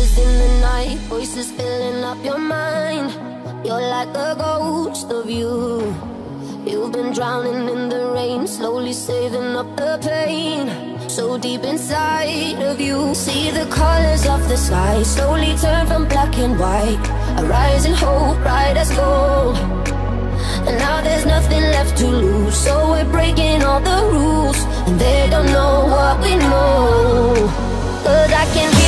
Voices in the night, voices filling up your mind. You're like a ghost of you. You've been drowning in the rain, slowly saving up the pain. So deep inside of you, see the colors of the sky slowly turn from black and white. A rising hope, bright as gold. And now there's nothing left to lose, so we're breaking all the rules. And they don't know what we know, 'cause I can